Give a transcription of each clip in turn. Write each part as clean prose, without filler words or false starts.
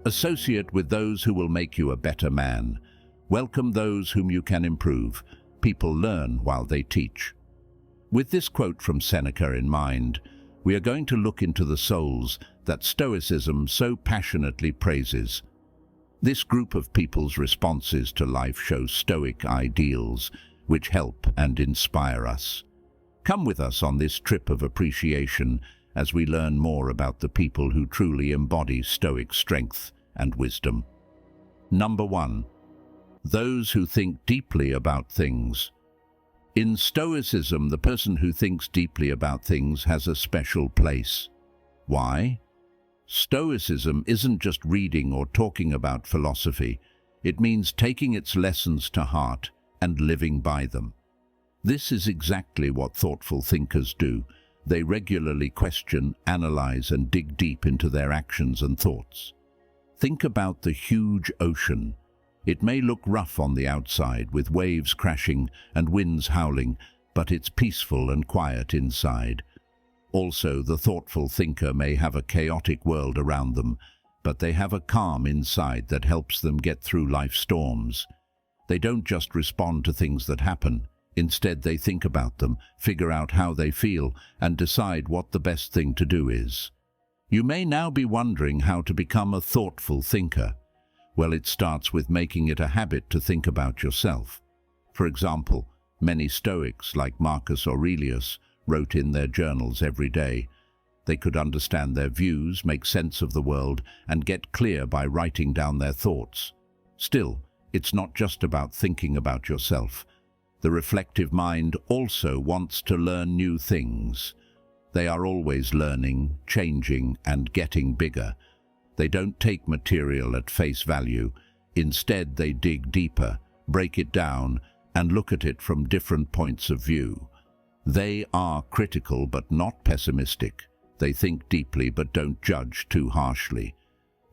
Associate with those who will make you a better man. Welcome those whom you can improve. People learn while they teach. With this quote from Seneca in mind, we are going to look into the souls that Stoicism so passionately praises. This group of people's responses to life show Stoic ideals which help and inspire us. Come with us on this trip of appreciation as we learn more about the people who truly embody Stoic strength and wisdom. Number 1. Those who think deeply about things. In Stoicism, the person who thinks deeply about things has a special place. Why? Stoicism isn't just reading or talking about philosophy. It means taking its lessons to heart and living by them. This is exactly what thoughtful thinkers do. They regularly question, analyze, and dig deep into their actions and thoughts. Think about the huge ocean. It may look rough on the outside, with waves crashing and winds howling, but it's peaceful and quiet inside. Also, the thoughtful thinker may have a chaotic world around them, but they have a calm inside that helps them get through life's storms. They don't just respond to things that happen. Instead, they think about them, figure out how they feel, and decide what the best thing to do is. You may now be wondering how to become a thoughtful thinker. Well, it starts with making it a habit to think about yourself. For example, many Stoics, like Marcus Aurelius, wrote in their journals every day. They could understand their views, make sense of the world, and get clear by writing down their thoughts. Still, it's not just about thinking about yourself. The reflective mind also wants to learn new things. They are always learning, changing, and getting bigger. They don't take material at face value. Instead, they dig deeper, break it down, and look at it from different points of view. They are critical but not pessimistic. They think deeply but don't judge too harshly.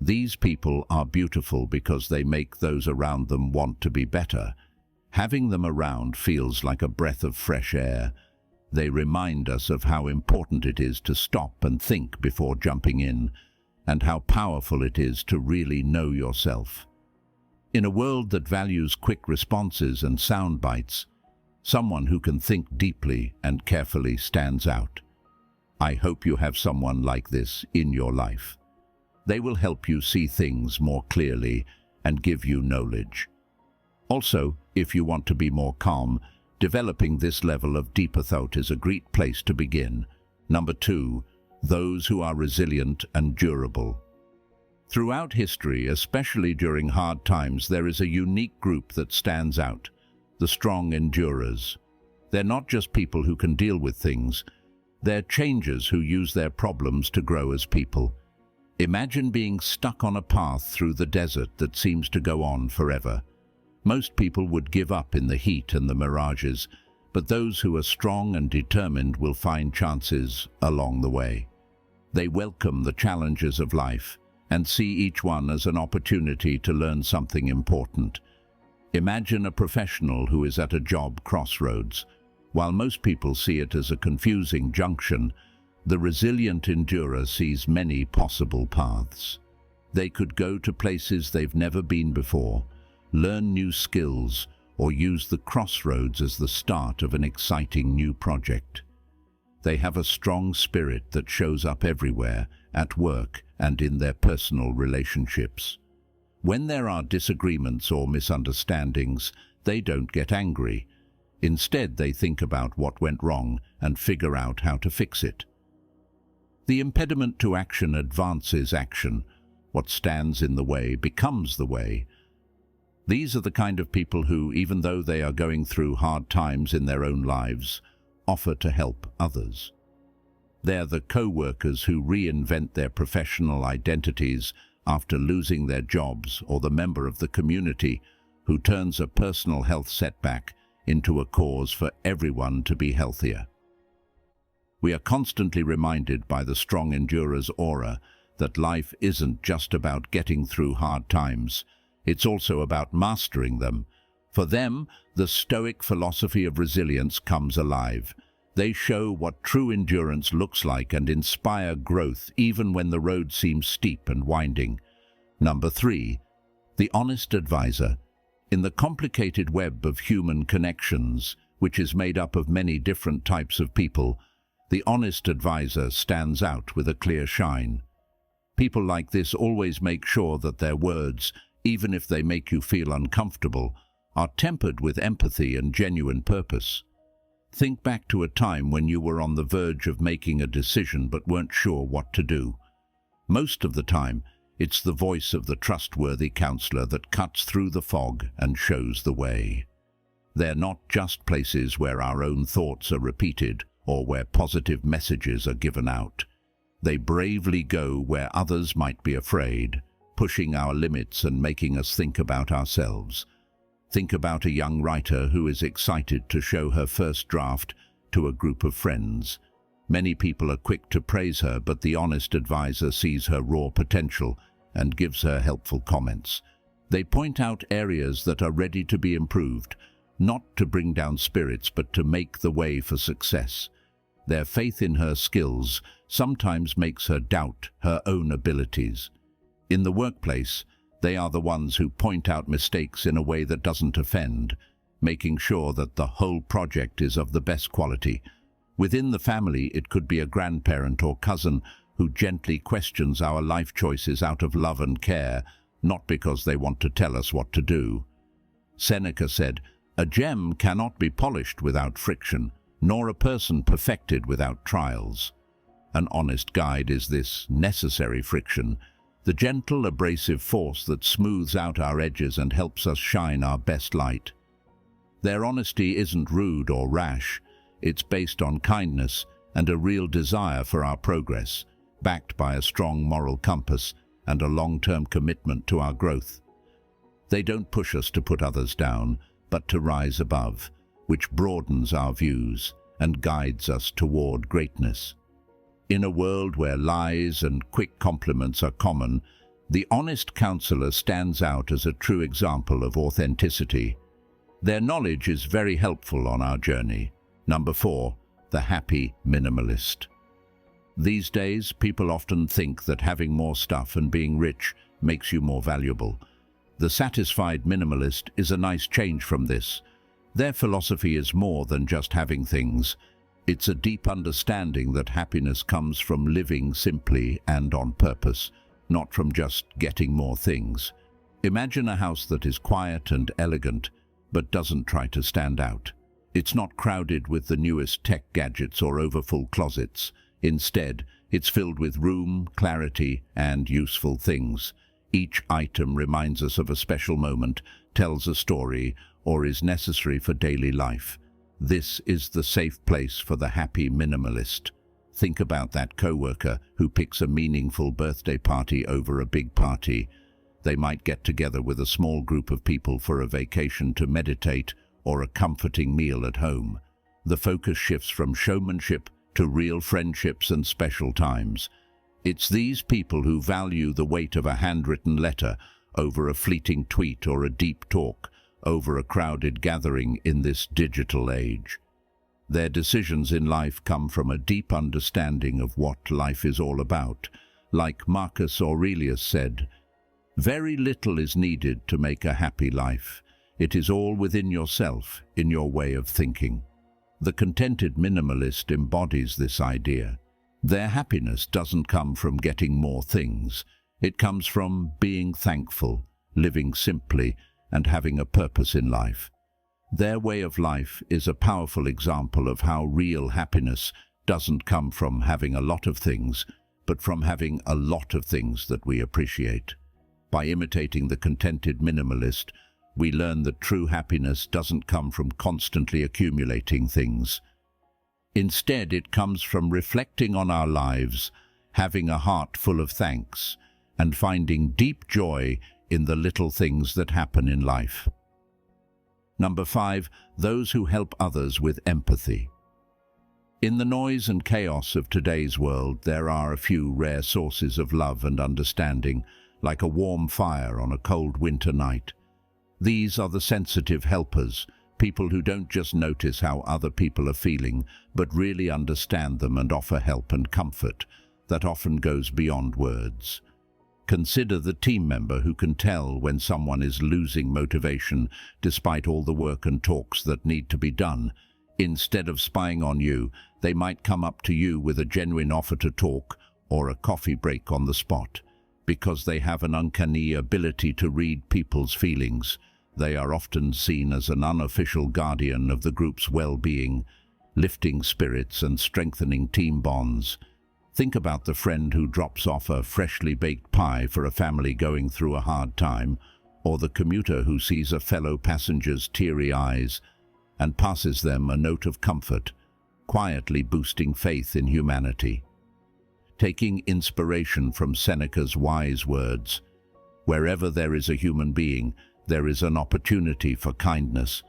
These people are beautiful because they make those around them want to be better. Having them around feels like a breath of fresh air. They remind us of how important it is to stop and think before jumping in, and how powerful it is to really know yourself. In a world that values quick responses and sound bites, someone who can think deeply and carefully stands out. I hope you have someone like this in your life. They will help you see things more clearly and give you knowledge. Also, if you want to be more calm, developing this level of deeper thought is a great place to begin. Number 2. Those who are resilient and durable. Throughout history, especially during hard times, there is a unique group that stands out: the strong endurers. They're not just people who can deal with things. They're changers who use their problems to grow as people. Imagine being stuck on a path through the desert that seems to go on forever. Most people would give up in the heat and the mirages, but those who are strong and determined will find chances along the way. They welcome the challenges of life and see each one as an opportunity to learn something important. Imagine a professional who is at a job crossroads. While most people see it as a confusing junction, the resilient endurer sees many possible paths. They could go to places they've never been before, learn new skills, or use the crossroads as the start of an exciting new project. They have a strong spirit that shows up everywhere, at work and in their personal relationships. When there are disagreements or misunderstandings, they don't get angry. Instead, they think about what went wrong and figure out how to fix it. The impediment to action advances action. What stands in the way becomes the way. These are the kind of people who, even though they are going through hard times in their own lives, offer to help others. They're the co-workers who reinvent their professional identities after losing their jobs, or the member of the community who turns a personal health setback into a cause for everyone to be healthier. We are constantly reminded by the strong endurer's aura that life isn't just about getting through hard times. It's also about mastering them. For them, the Stoic philosophy of resilience comes alive. They show what true endurance looks like and inspire growth even when the road seems steep and winding. Number 3. The honest advisor. In the complicated web of human connections, which is made up of many different types of people, the honest advisor stands out with a clear shine. People like this always make sure that their words, even if they make you feel uncomfortable, are tempered with empathy and genuine purpose. Think back to a time when you were on the verge of making a decision but weren't sure what to do. Most of the time, it's the voice of the trustworthy counselor that cuts through the fog and shows the way. They're not just places where our own thoughts are repeated or where positive messages are given out. They bravely go where others might be afraid, pushing our limits and making us think about ourselves. Think about a young writer who is excited to show her first draft to a group of friends. Many people are quick to praise her, but the honest advisor sees her raw potential and gives her helpful comments. They point out areas that are ready to be improved, not to bring down spirits, but to make the way for success. Their faith in her skills sometimes makes her doubt her own abilities. In the workplace, they are the ones who point out mistakes in a way that doesn't offend, making sure that the whole project is of the best quality. Within the family, it could be a grandparent or cousin who gently questions our life choices out of love and care, not because they want to tell us what to do. Seneca said, "A gem cannot be polished without friction, nor a person perfected without trials." An honest guide is this necessary friction, the gentle, abrasive force that smooths out our edges and helps us shine our best light. Their honesty isn't rude or rash. It's based on kindness and a real desire for our progress, backed by a strong moral compass and a long-term commitment to our growth. They don't push us to put others down, but to rise above, which broadens our views and guides us toward greatness. In a world where lies and quick compliments are common, the honest counselor stands out as a true example of authenticity. Their knowledge is very helpful on our journey. Number 4, the happy minimalist. These days, people often think that having more stuff and being rich makes you more valuable. The satisfied minimalist is a nice change from this. Their philosophy is more than just having things. It's a deep understanding that happiness comes from living simply and on purpose, not from just getting more things. Imagine a house that is quiet and elegant, but doesn't try to stand out. It's not crowded with the newest tech gadgets or overfull closets. Instead, it's filled with room, clarity, and useful things. Each item reminds us of a special moment, tells a story, or is necessary for daily life. This is the safe place for the happy minimalist. Think about that coworker who picks a meaningful birthday party over a big party. They might get together with a small group of people for a vacation to meditate or a comforting meal at home. The focus shifts from showmanship to real friendships and special times. It's these people who value the weight of a handwritten letter over a fleeting tweet or a deep talk over a crowded gathering in this digital age. Their decisions in life come from a deep understanding of what life is all about. Like Marcus Aurelius said, "Very little is needed to make a happy life. It is all within yourself, in your way of thinking." The contented minimalist embodies this idea. Their happiness doesn't come from getting more things. It comes from being thankful, living simply, and having a purpose in life. Their way of life is a powerful example of how real happiness doesn't come from having a lot of things, but from having a lot of things that we appreciate. By imitating the contented minimalist, we learn that true happiness doesn't come from constantly accumulating things. Instead, it comes from reflecting on our lives, having a heart full of thanks, and finding deep joy in the little things that happen in life. Number 5, those who help others with empathy. In the noise and chaos of today's world, there are a few rare sources of love and understanding, like a warm fire on a cold winter night. These are the sensitive helpers, people who don't just notice how other people are feeling, but really understand them and offer help and comfort that often goes beyond words. Consider the team member who can tell when someone is losing motivation despite all the work and talks that need to be done. Instead of spying on you, they might come up to you with a genuine offer to talk or a coffee break on the spot. Because they have an uncanny ability to read people's feelings, they are often seen as an unofficial guardian of the group's well-being, lifting spirits and strengthening team bonds. Think about the friend who drops off a freshly baked pie for a family going through a hard time, or the commuter who sees a fellow passenger's teary eyes and passes them a note of comfort, quietly boosting faith in humanity. Taking inspiration from Seneca's wise words, "Wherever there is a human being, there is an opportunity for kindness."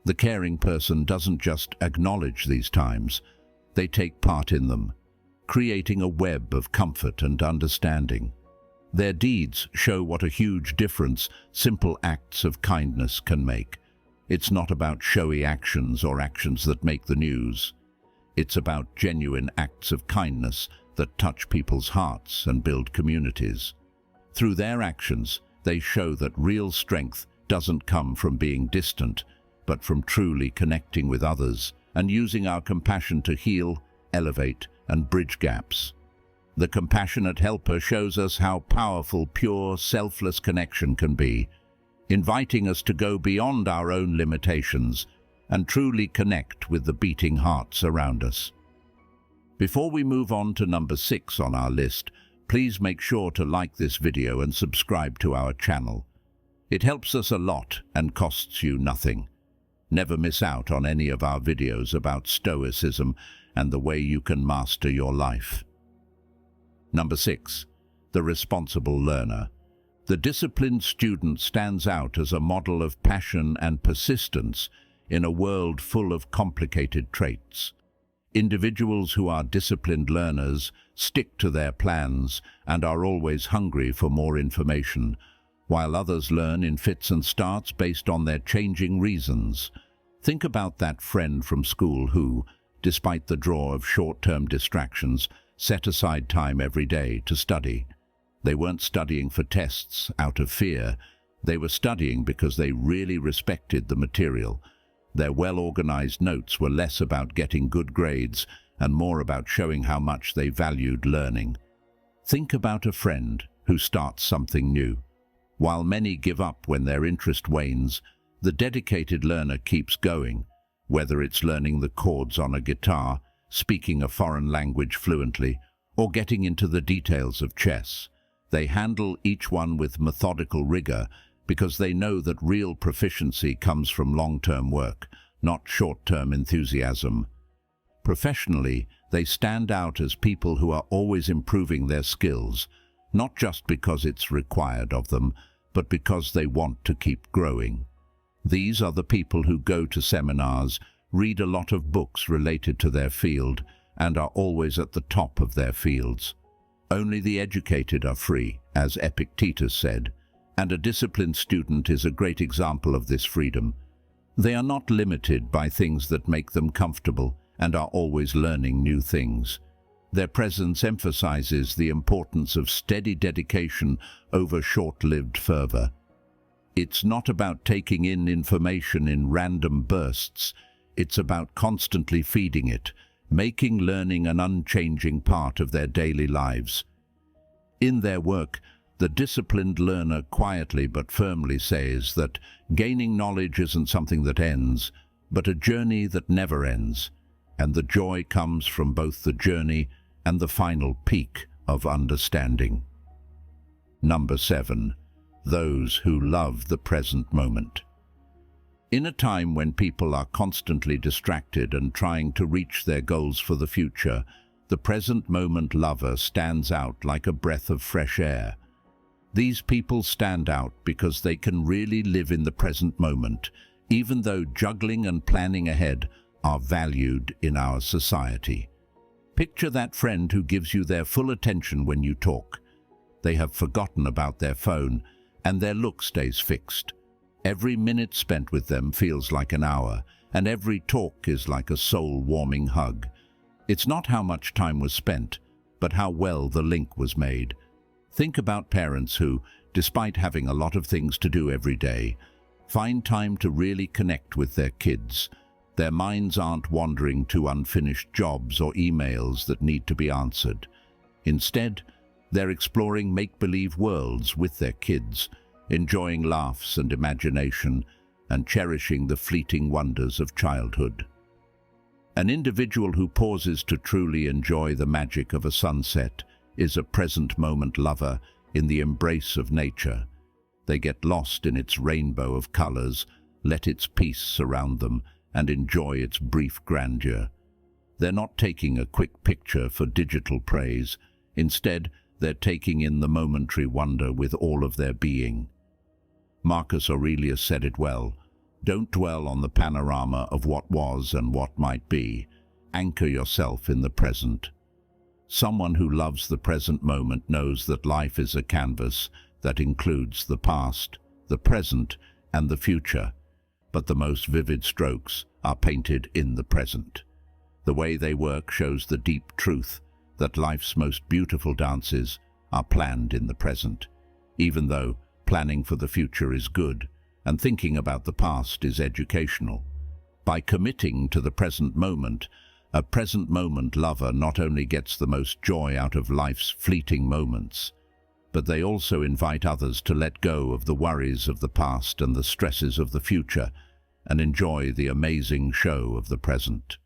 The caring person doesn't just acknowledge these times, they take part in them, creating a web of comfort and understanding. Their deeds show what a huge difference simple acts of kindness can make. It's not about showy actions or actions that make the news. It's about genuine acts of kindness that touch people's hearts and build communities. Through their actions, they show that real strength doesn't come from being distant, but from truly connecting with others and using our compassion to heal, elevate, and bridge gaps. The compassionate helper shows us how powerful pure, selfless connection can be, inviting us to go beyond our own limitations and truly connect with the beating hearts around us. Before we move on to number 6 on our list, please make sure to like this video and subscribe to our channel. It helps us a lot and costs you nothing. Never miss out on any of our videos about Stoicism and the way you can master your life. Number 6. The responsible learner. The disciplined student stands out as a model of passion and persistence in a world full of complicated traits. Individuals who are disciplined learners stick to their plans and are always hungry for more information, while others learn in fits and starts based on their changing reasons. Think about that friend from school who, despite the draw of short-term distractions, set aside time every day to study. They weren't studying for tests out of fear. They were studying because they really respected the material. Their well-organized notes were less about getting good grades and more about showing how much they valued learning. Think about a friend who starts something new. While many give up when their interest wanes, the dedicated learner keeps going, whether it's learning the chords on a guitar, speaking a foreign language fluently, or getting into the details of chess. They handle each one with methodical rigor because they know that real proficiency comes from long-term work, not short-term enthusiasm. Professionally, they stand out as people who are always improving their skills, not just because it's required of them, but because they want to keep growing. These are the people who go to seminars, read a lot of books related to their field, and are always at the top of their fields. Only the educated are free, as Epictetus said, and a disciplined student is a great example of this freedom. They are not limited by things that make them comfortable and are always learning new things. Their presence emphasizes the importance of steady dedication over short-lived fervor. It's not about taking in information in random bursts. It's about constantly feeding it, making learning an unchanging part of their daily lives. In their work, the disciplined learner quietly but firmly says that gaining knowledge isn't something that ends, but a journey that never ends, and the joy comes from both the journey and the final peak of understanding. Number 7. Those who love the present moment. In a time when people are constantly distracted and trying to reach their goals for the future, the present moment lover stands out like a breath of fresh air. These people stand out because they can really live in the present moment, even though juggling and planning ahead are valued in our society. Picture that friend who gives you their full attention when you talk. They have forgotten about their phone, and their look stays fixed. Every minute spent with them feels like an hour, and every talk is like a soul-warming hug. It's not how much time was spent, but how well the link was made. Think about parents who, despite having a lot of things to do every day, find time to really connect with their kids. Their minds aren't wandering to unfinished jobs or emails that need to be answered. Instead, they're exploring make-believe worlds with their kids, enjoying laughs and imagination, and cherishing the fleeting wonders of childhood. An individual who pauses to truly enjoy the magic of a sunset is a present-moment lover in the embrace of nature. They get lost in its rainbow of colors, let its peace surround them, and enjoy its brief grandeur. They're not taking a quick picture for digital praise. Instead, they're taking in the momentary wonder with all of their being. Marcus Aurelius said it well: "Don't dwell on the panorama of what was and what might be. Anchor yourself in the present." Someone who loves the present moment knows that life is a canvas that includes the past, the present, and the future. But the most vivid strokes are painted in the present. The way they work shows the deep truth that life's most beautiful dances are planned in the present, even though planning for the future is good and thinking about the past is educational. By committing to the present moment, a present moment lover not only gets the most joy out of life's fleeting moments, but they also invite others to let go of the worries of the past and the stresses of the future and enjoy the amazing show of the present.